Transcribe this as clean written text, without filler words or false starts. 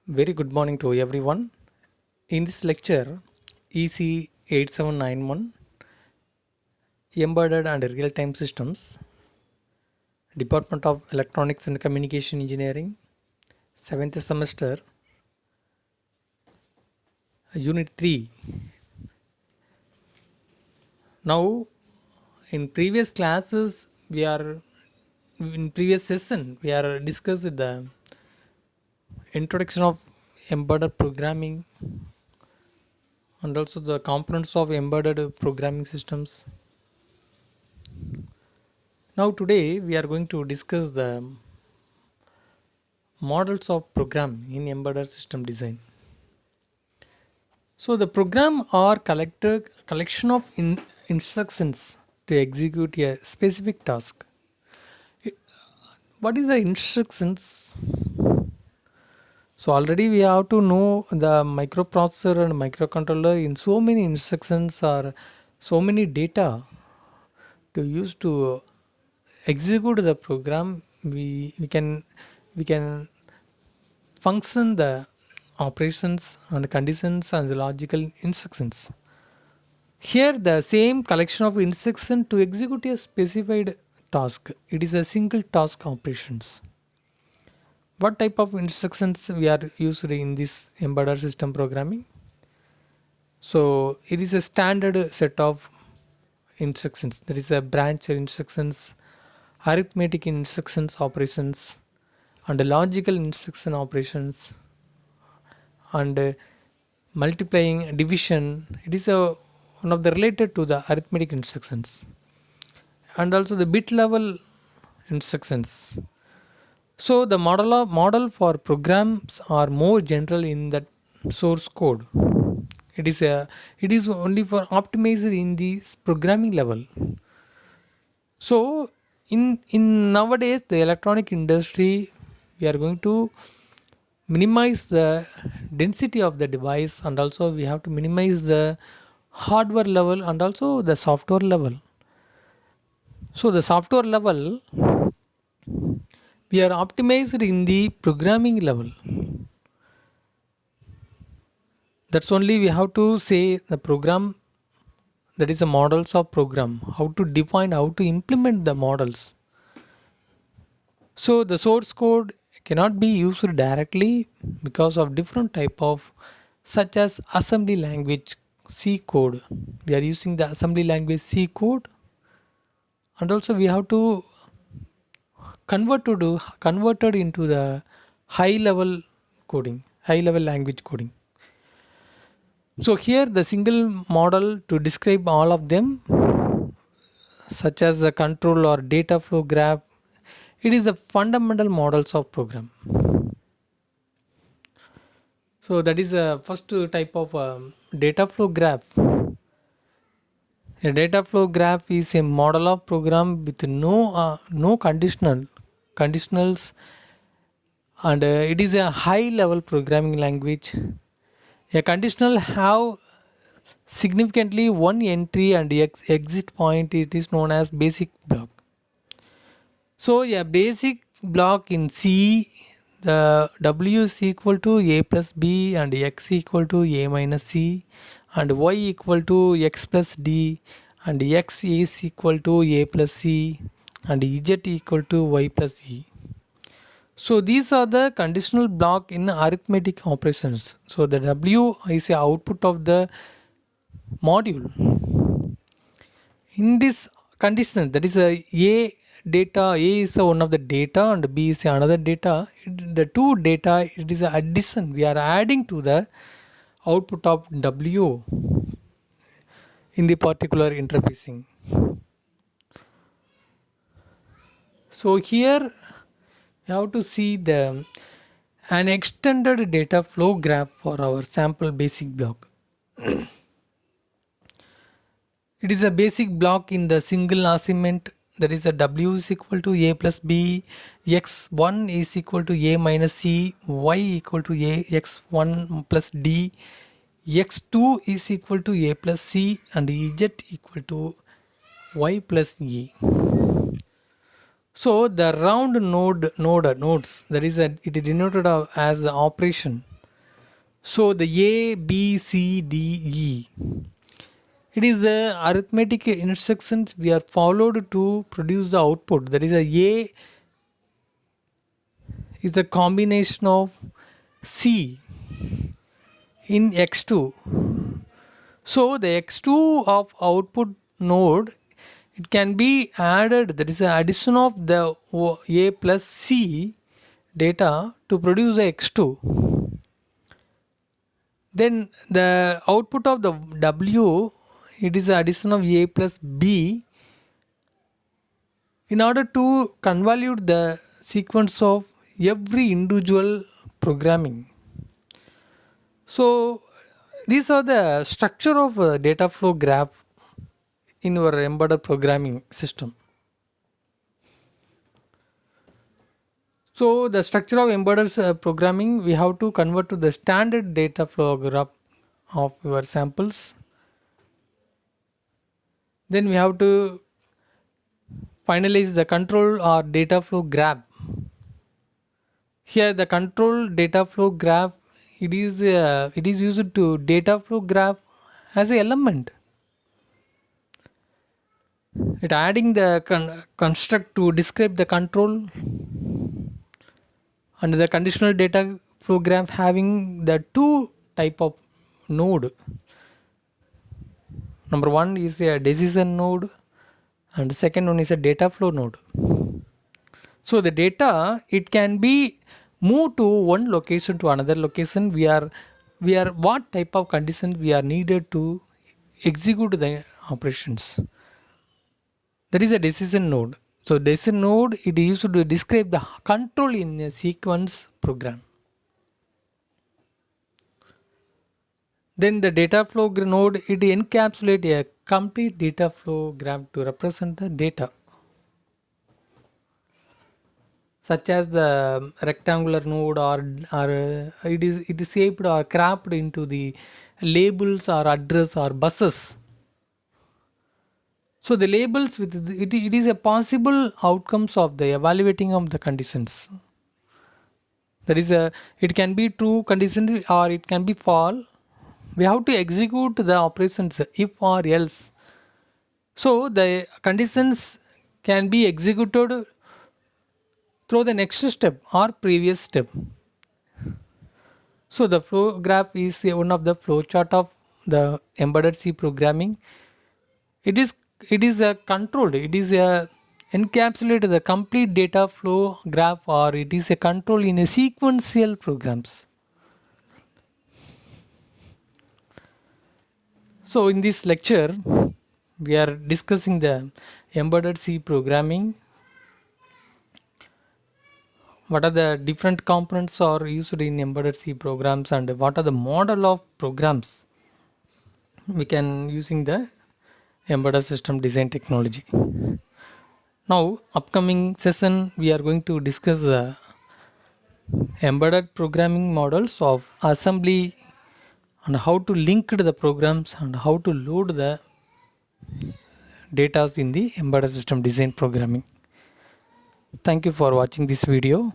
Very good morning to everyone. In this lecture, EC 8791 Embedded and Real Time Systems, Department of Electronics and Communication Engineering, 7th semester, Unit 3. Now, in previous classes, in previous session, we are discussed the introduction of embedded programming and also the components of embedded programming systems. Now today we are going to discuss the models of program in embedded system design. So the program are collection of instructions to execute a specific task. What is the instructions? So already we have to know the microprocessor and microcontroller in so many instructions or so many data to use to execute the program. We can function the operations and conditions and the logical instructions. Here the same collection of instructions to execute a specified task. It is a single task operations. What type of instructions we are used in this embedded system programming? So it is a standard set of instructions. There is a branch instructions, arithmetic instructions operations, and logical instruction operations, and multiplying, division. It is one of the related to the arithmetic instructions, and also the bit level instructions. So the model for programs are more general in that source code. It is only for optimized in this programming level. So in nowadays the electronic industry, we are going to minimize the density of the device, and also we have to minimize the hardware level and also the software level. So the software level, we are optimized in the programming level. That's only we have to say the program, that is the models of program, how to define, how to implement the models. So the source code cannot be used directly because of different type of, such as assembly language C code. We are using the assembly language C code, and also we have to converted into the high level coding, high level language coding. So here the single model to describe all of them, such as the control or data flow graph. It is the fundamental models of program. So that is a first type of data flow graph. A data flow graph is a model of program with no conditionals, and it is a high level programming language. A conditional have significantly one entry and exit point. It is known as basic block. So a basic block in C, the W is equal to A plus B, and X equal to A minus C, and Y equal to X plus D, and X is equal to A plus C, and Z equal to Y plus E. So these are the conditional block in arithmetic operations. So the W is the output of the module. In this condition, that is a data, A is one of the data and B is another data. The two data, it is an addition. We are adding to the output of W in the particular interfacing. So here you have to see an extended data flow graph for our sample basic block. It is a basic block in the single assignment, that is a W is equal to A plus B, X1 is equal to A minus C, Y equal to A X1 plus D, X2 is equal to A plus C, and Z equal to Y plus E. So the round nodes, that is it is denoted as the operation. So the A, B, C, D, E. It is the arithmetic instructions we are followed to produce the output. That is A is a combination of C in X2. So the X2 of output node, it can be added, that is the addition of the A plus C data to produce the X2. Then the output of the W, it is the addition of A plus B in order to convolute the sequence of every individual programming. So these are the structure of a data flow graph in your embedded programming system. So the structure of embedded programming, we have to convert to the standard data flow graph of your samples. Then we have to finalize the control or data flow graph. Here the control data flow graph, it is used to data flow graph as a element. It adding the construct to describe the control, and the conditional data flow graph having the two type of node. Number one is a decision node and the second one is a data flow node. So the data, it can be moved to one location to another location. We are what type of conditions we are needed to execute the operations. That is a decision node. So decision node, it is used to describe the control in a sequence program. Then the data flow node, it encapsulates a complete data flow graph to represent the data, such as the rectangular node, or it is shaped or crafted into the labels or address or buses. So the labels with it is a possible outcomes of the evaluating of the conditions. That is a, it can be true conditions or it can be false. We have to execute the operations if or else. So the conditions can be executed through the next step or previous step. So the flow graph is one of the flow chart of the embedded C programming. It is a controlled, it is a encapsulated the complete data flow graph, or it is a control in a sequential programs. So in this lecture, we are discussing the embedded C programming. What are the different components are used in embedded C programs, and what are the model of programs we can using the embedded system design technology. Now upcoming session we are going to discuss the embedded programming models of assembly and how to link the programs and how to load the data in the embedded system design programming. Thank you for watching this video.